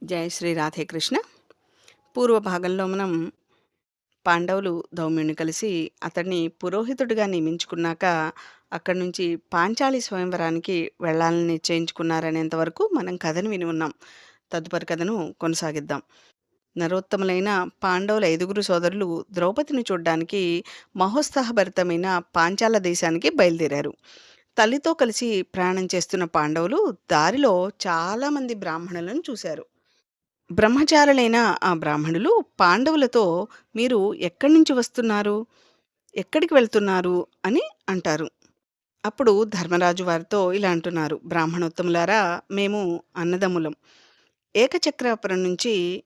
జై శ్రీ రాధే కృష్ణ. పూర్వ భాగంలో మనం పాండవులు ధౌమ్యుడిని కలిసి అతన్ని పురోహితుడిగా నియమించుకున్నాక అక్కడి నుంచి పాంచాలి స్వయంవరానికి వెళ్ళాలని నిశ్చయించుకున్నారనేంత వరకు మనం కథను విని ఉన్నాం. తదుపరి కథను కొనసాగిద్దాం. నరోత్తములైన పాండవుల 5గురు సోదరులు ద్రౌపదిని చూడ్డానికి మహోత్సాహభరితమైన పాంచాల దేశానికి బయలుదేరారు. తల్లితో కలిసి ప్రయాణం చేస్తున్న పాండవులు దారిలో చాలామంది బ్రాహ్మణులను చూశారు. బ్రహ్మచారులైన ఆ బ్రాహ్మణులు పాండవులతో మీరు ఎక్కడి నుంచి వస్తున్నారు? ఎక్కడికి వెళ్తున్నారు? అని అంటారు. అప్పుడు ధర్మరాజు వారితో ఇలా అంటున్నారు. బ్రాహ్మణోత్తములారా, మేము అన్నదమ్ములం. ఏకచక్రాపురం నుంచి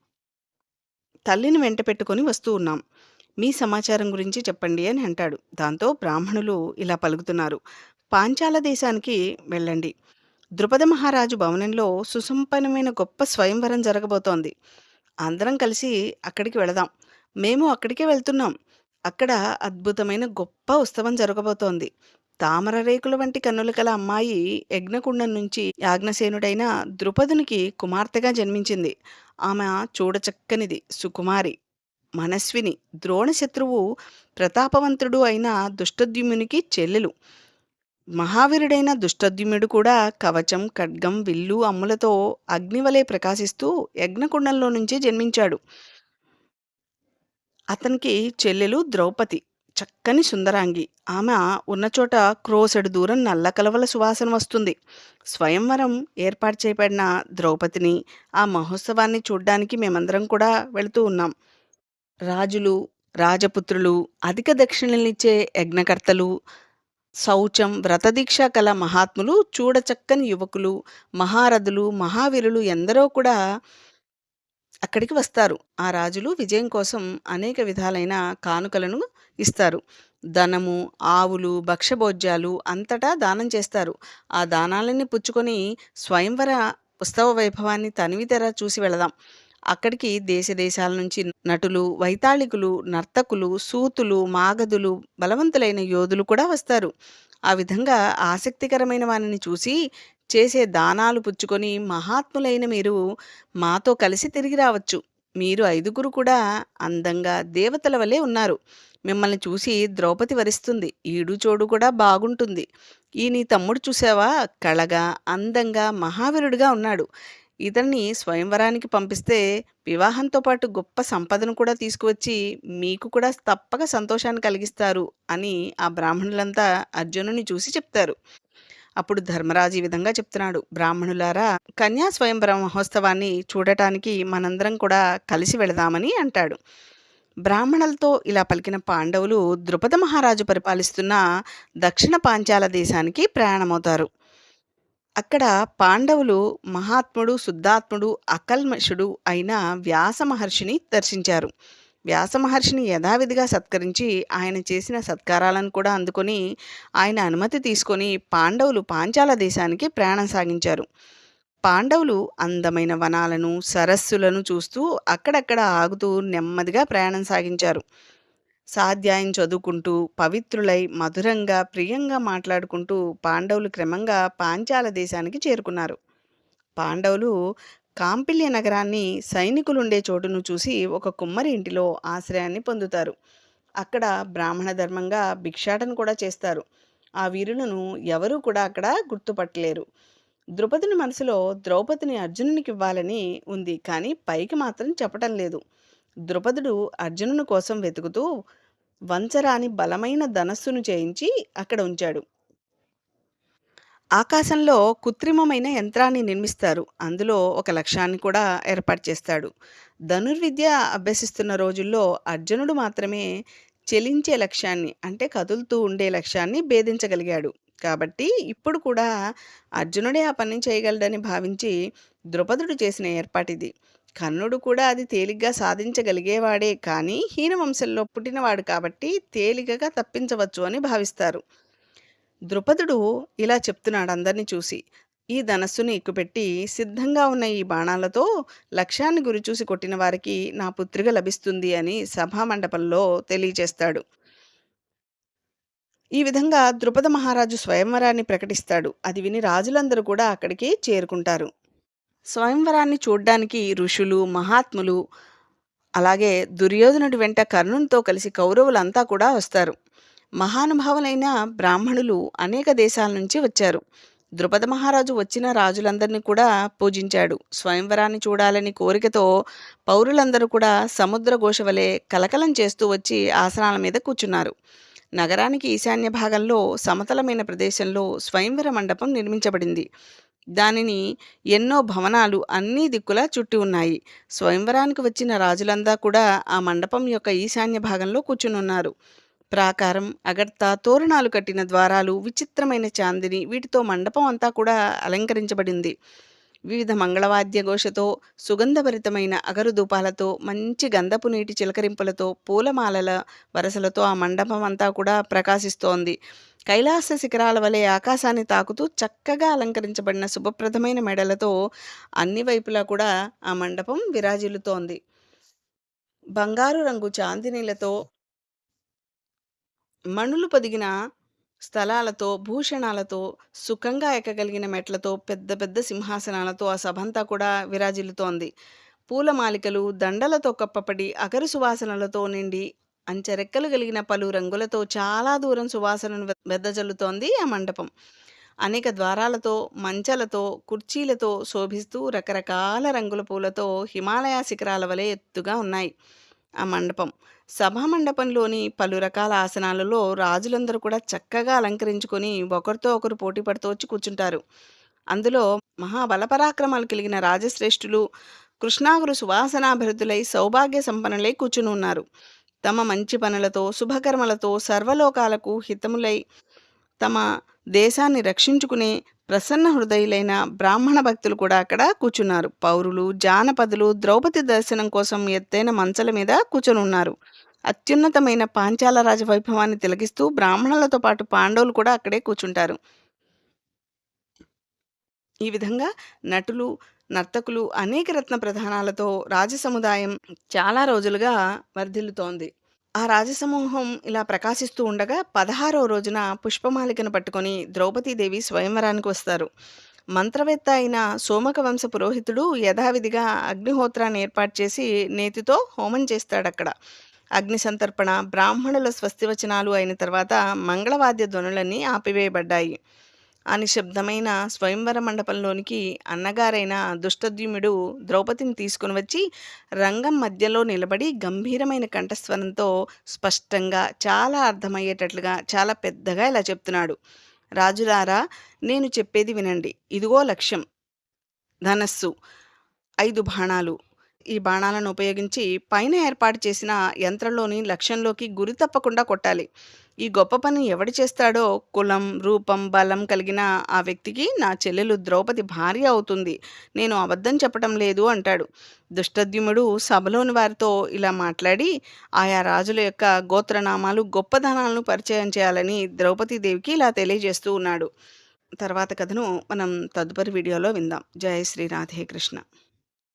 తల్లిని వెంట పెట్టుకొని వస్తూ ఉన్నాం. మీ సమాచారం గురించి చెప్పండి అని అంటాడు. దాంతో బ్రాహ్మణులు ఇలా పలుకుతున్నారు. పాంచాల దేశానికి వెళ్ళండి. ద్రుపద మహారాజు భవనంలో సుసంపన్నమైన గొప్ప స్వయంవరం జరగబోతోంది. అందరం కలిసి అక్కడికి వెళదాం. మేము అక్కడికే వెళ్తున్నాం. అక్కడ అద్భుతమైన గొప్ప ఉత్సవం జరగబోతోంది. తామర రేకుల వంటి కన్నులు కల అమ్మాయి యజ్ఞకుండం నుంచి యాజ్ఞసేనుడైన ద్రుపదునికి కుమార్తెగా జన్మించింది. ఆమె చూడచక్కనిది, సుకుమారి, మనస్విని, ద్రోణశత్రువు ప్రతాపవంతుడు అయిన దుష్టద్యుమ్నునికి చెల్లెలు. మహావీరుడైన దుష్టద్యుమ్నుడు కూడా కవచం, ఖడ్గం, విల్లు, అమ్ములతో అగ్నివలే ప్రకాశిస్తూ యజ్ఞకుండంలో నుంచే జన్మించాడు. అతనికి చెల్లెలు ద్రౌపది. చక్కని సుందరాంగి. ఆమె ఉన్నచోట క్రోసెడు దూరం నల్లకలవల సువాసన వస్తుంది. స్వయంవరం ఏర్పాటు చేయబడిన ద్రౌపదిని, ఆ మహోత్సవాన్ని చూడ్డానికి మేమందరం కూడా వెళుతూ ఉన్నాం. రాజులు, రాజపుత్రులు, అధిక దక్షిణలిచ్చే యజ్ఞకర్తలు, శౌచం, వ్రతదీక్ష కల మహాత్ములు, చూడచక్కని యువకులు, మహారథులు, మహావీరులు ఎందరో కూడా అక్కడికి వస్తారు. ఆ రాజులు విజయం కోసం అనేక విధాలైన కానుకలను ఇస్తారు. ధనము, ఆవులు, భక్ష్యభోజ్యాలు అంతటా దానం చేస్తారు. ఆ దానాలన్నీ పుచ్చుకొని స్వయంవర ఉత్సవ వైభవాన్ని తనివితెర చూసి వెళదాం. అక్కడికి దేశ దేశాల నుంచి నటులు, వైతాళికులు, నర్తకులు, సూతులు, మాగధులు, బలవంతులైన యోధులు కూడా వస్తారు. ఆ విధంగా ఆసక్తికరమైన వానిని చూసి చేసే దానాలు పుచ్చుకొని మహాత్ములైన మీరు మాతో కలిసి తిరిగి రావచ్చు. మీరు 5గురు కూడా అందంగా దేవతల వలె ఉన్నారు. మిమ్మల్ని చూసి ద్రౌపది వరిస్తుంది. ఈడు చోడు కూడా బాగుంటుంది. ఈ నీ తమ్ముడు చూసావా? కళగా, అందంగా, మహావీరుడిగా ఉన్నాడు. ఇతన్ని స్వయంవరానికి పంపిస్తే వివాహంతో పాటు గొప్ప సంపదను కూడా తీసుకువచ్చి మీకు కూడా తప్పక సంతోషాన్ని కలిగిస్తారు అని ఆ బ్రాహ్మణులంతా అర్జునుని చూసి చెప్తారు. అప్పుడు ధర్మరాజు ఈ విధంగా చెప్తున్నాడు. బ్రాహ్మణులారా, కన్యా స్వయంవర మహోత్సవాన్ని చూడటానికి మనందరం కూడా కలిసి వెళదామని అంటాడు. బ్రాహ్మణులతో ఇలా పలికిన పాండవులు ద్రుపద మహారాజు పరిపాలిస్తున్న దక్షిణ పాంచాల దేశానికి ప్రయాణమవుతారు. అక్కడ పాండవులు మహాత్ముడు, శుద్ధాత్ముడు, అకల్మషుడు అయిన వ్యాస మహర్షిని దర్శించారు. వ్యాస మహర్షిని యథావిధిగా సత్కరించి ఆయన చేసిన సత్కారాలను కూడా అందుకొని ఆయన అనుమతి తీసుకొని పాండవులు పాంచాల దేశానికి ప్రయాణం సాగించారు. పాండవులు అందమైన వనాలను, సరస్సులను చూస్తూ అక్కడక్కడ ఆగుతూ నెమ్మదిగా ప్రయాణం సాగించారు. సాధ్యాయం చదువుకుంటూ పవిత్రులై మధురంగా ప్రియంగా మాట్లాడుకుంటూ పాండవులు క్రమంగా పాంచాల దేశానికి చేరుకున్నారు. పాండవులు కాంపిల్య నగరాన్ని, సైనికులుండే చోటును చూసి ఒక కుమ్మరి ఇంటిలో ఆశ్రయాన్ని పొందుతారు. అక్కడ బ్రాహ్మణ ధర్మంగా భిక్షాటన కూడా చేస్తారు. ఆ వీరులను ఎవరూ కూడా అక్కడ గుర్తుపట్టలేరు. ద్రుపదుని మనసులో ద్రౌపదిని అర్జునునికి ఇవ్వాలని ఉంది, కానీ పైకి మాత్రం చెప్పటం లేదు. ద్రుపదుడు అర్జునుని కోసం వెతుకుతూ వంచరాని బలమైన ధనస్సును చేయించి అక్కడ ఉంచాడు. ఆకాశంలో కృత్రిమమైన యంత్రాన్ని నిర్మిస్తారు. అందులో ఒక లక్ష్యాన్ని కూడా ఏర్పాటు చేస్తాడు. ధనుర్విద్య అభ్యసిస్తున్న రోజుల్లో అర్జునుడు మాత్రమే చెలించే లక్ష్యాన్ని, అంటే కదులుతూ ఉండే లక్ష్యాన్ని భేదించగలిగాడు. కాబట్టి ఇప్పుడు కూడా అర్జునుడే ఆ పని చేయగలడని భావించి ద్రుపదుడు చేసిన ఏర్పాటిది. కర్ణుడు కూడా అది తేలిగ్గా సాధించగలిగేవాడే, కానీ హీనవంశంలో పుట్టినవాడు కాబట్టి తేలికగా తప్పించవచ్చు అని భావిస్తారు. ద్రుపదుడు ఇలా చెప్తున్నాడు అందరిని చూసి. ఈ ధనస్సుని ఎక్కుపెట్టి సిద్ధంగా ఉన్న ఈ బాణాలతో లక్ష్యాన్ని గురిచూసి కొట్టిన వారికి నా పుత్రిక లభిస్తుంది అని సభామండపంలో తెలియచేస్తాడు. ఈ విధంగా ద్రుపద మహారాజు స్వయంవరాన్ని ప్రకటిస్తాడు. అది విని రాజులందరూ కూడా అక్కడికి చేరుకుంటారు. స్వయంవరాన్ని చూడ్డానికి ఋషులు, మహాత్ములు, అలాగే దుర్యోధనుడి వెంట కర్ణునితో కలిసి కౌరవులంతా కూడా వస్తారు. మహానుభావులైన బ్రాహ్మణులు అనేక దేశాల నుంచి వచ్చారు. ద్రుపద మహారాజు వచ్చిన రాజులందరినీ కూడా పూజించాడు. స్వయంవరాన్ని చూడాలని కోరికతో పౌరులందరూ కూడా సముద్ర ఘోష వలె కలకలం చేస్తూ వచ్చి ఆసనాల మీద కూర్చున్నారు. నగరానికి ఈశాన్య భాగంలో సమతలమైన ప్రదేశంలో స్వయంవర మండపం నిర్మించబడింది. దానిని ఎన్నో భవనాలు అన్ని దిక్కులా చుట్టి ఉన్నాయి. స్వయంవరానికి వచ్చిన రాజులందా కూడా ఆ మండపం యొక్క ఈశాన్య భాగంలో కూర్చునున్నారు. ప్రాకారం, అగర్త, తోరణాలు కట్టిన ద్వారాలు, విచిత్రమైన చాందిని వీటితో మండపం అంతా కూడా అలంకరించబడింది. వివిధ మంగళవాద్య ఘోషతో, సుగంధభరితమైన అగరుధూపాలతో, మంచి గంధపు నీటి చిలకరింపులతో, పూలమాలల వరసలతో ఆ మండపం అంతా కూడా ప్రకాశిస్తోంది. కైలాస శిఖరాల వలె ఆకాశాన్ని తాకుతూ చక్కగా అలంకరించబడిన శుభప్రదమైన మెడలతో అన్ని వైపులా కూడా ఆ మండపం విరాజిల్లుతోంది. బంగారు రంగు చాందినీలతో మణులు పొదిగిన స్థలాలతో, భూషణాలతో, సుఖంగా ఎక్కగలిగిన మెట్లతో, పెద్ద పెద్ద సింహాసనాలతో ఆ సభంతా కూడా విరాజిల్లుతోంది. పూలమాలికలు, దండలతో కప్పబడి, అగరు సువాసనలతో నిండి, అంచెరెక్కలు కలిగిన పలు రంగులతో చాలా దూరం సువాసనను వెదజల్లుతోంది ఆ మండపం. అనేక ద్వారాలతో, మంచాలతో, కుర్చీలతో శోభిస్తూ రకరకాల రంగుల పూలతో హిమాలయ శిఖరాల వలె ఎత్తుగా ఉన్నాయి ఆ మండపం. సభా మండపంలోని పలు రకాల ఆసనాలలో రాజులందరూ కూడా చక్కగా అలంకరించుకొని ఒకరితో ఒకరు పోటీ పడుతూ వచ్చి కూర్చుంటారు. అందులో మహాబలపరాక్రమాలు కలిగిన రాజశ్రేష్ఠులు కృష్ణాగురు సువాసనాభరితులై సౌభాగ్య సంపన్నులై కూర్చుని ఉన్నారు. తమ మంచి పనులతో, శుభకర్మలతో సర్వలోకాలకు హితములై తమ దేశాన్ని రక్షించుకునే ప్రసన్న హృదయులైన బ్రాహ్మణ భక్తులు కూడా అక్కడ కూర్చున్నారు. పౌరులు, జానపదులు ద్రౌపది దర్శనం కోసం ఎత్తైన మంచల మీద కూర్చొని ఉన్నారు. అత్యున్నతమైన పాంచాల రాజ వైభవాన్ని తిలకిస్తూ బ్రాహ్మణులతో పాటు పాండవులు కూడా అక్కడే కూర్చుంటారు. ఈ విధంగా నటులు, నర్తకులు అనేక రత్న ప్రధానాలతో రాజసముదాయం చాలా రోజులుగా వర్ధిల్లుతోంది. ఆ రాజసమూహం ఇలా ప్రకాశిస్తూ ఉండగా 16వ రోజున పుష్పమాలికను పట్టుకొని ద్రౌపదీదేవి స్వయంవరానికి వస్తారు. మంత్రవేత్త అయిన సోమక వంశ పురోహితుడు యథావిధిగా అగ్నిహోత్రాన్ని ఏర్పాటు చేసి నేతితో హోమం చేస్తాడక్కడ. అగ్ని సంతర్పణ, బ్రాహ్మణుల స్వస్తివచనాలు అయిన తర్వాత మంగళవాద్య ధ్వనులన్నీ ఆపివేయబడ్డాయి. ఆ నిశ్శబ్దమైన స్వయంవర మండపంలోనికి అన్నగారైన దుష్టద్యుమ్నుడు ద్రౌపదిని తీసుకుని వచ్చి రంగం మధ్యలో నిలబడి గంభీరమైన కంఠస్వరంతో స్పష్టంగా చాలా అర్థమయ్యేటట్లుగా చాలా పెద్దగా ఇలా చెప్తున్నాడు. రాజులారా, నేను చెప్పేది వినండి. ఇదిగో లక్ష్యం, ధనస్సు, 5 బాణాలు. ఈ బాణాలను ఉపయోగించి పైన ఏర్పాటు చేసిన యంత్రంలోని లక్ష్యంలోకి గురి తప్పకుండా కొట్టాలి. ఈ గొప్ప పని ఎవడు చేస్తాడో కులం, రూపం, బలం కలిగిన ఆ వ్యక్తికి నా చెల్లెలు ద్రౌపది భార్య అవుతుంది. నేను అబద్ధం చెప్పటం లేదు అంటాడు. దుష్టద్యుమ్నుడు సభలోని వారితో ఇలా మాట్లాడి ఆయా రాజుల యొక్క గోత్రనామాలు, గొప్పదనాలను పరిచయం చేయాలని ద్రౌపదీదేవికి ఇలా తెలియజేస్తూ ఉన్నాడు. తర్వాత కథను మనం తదుపరి వీడియోలో విందాం. జయ శ్రీ రాధే కృష్ణ.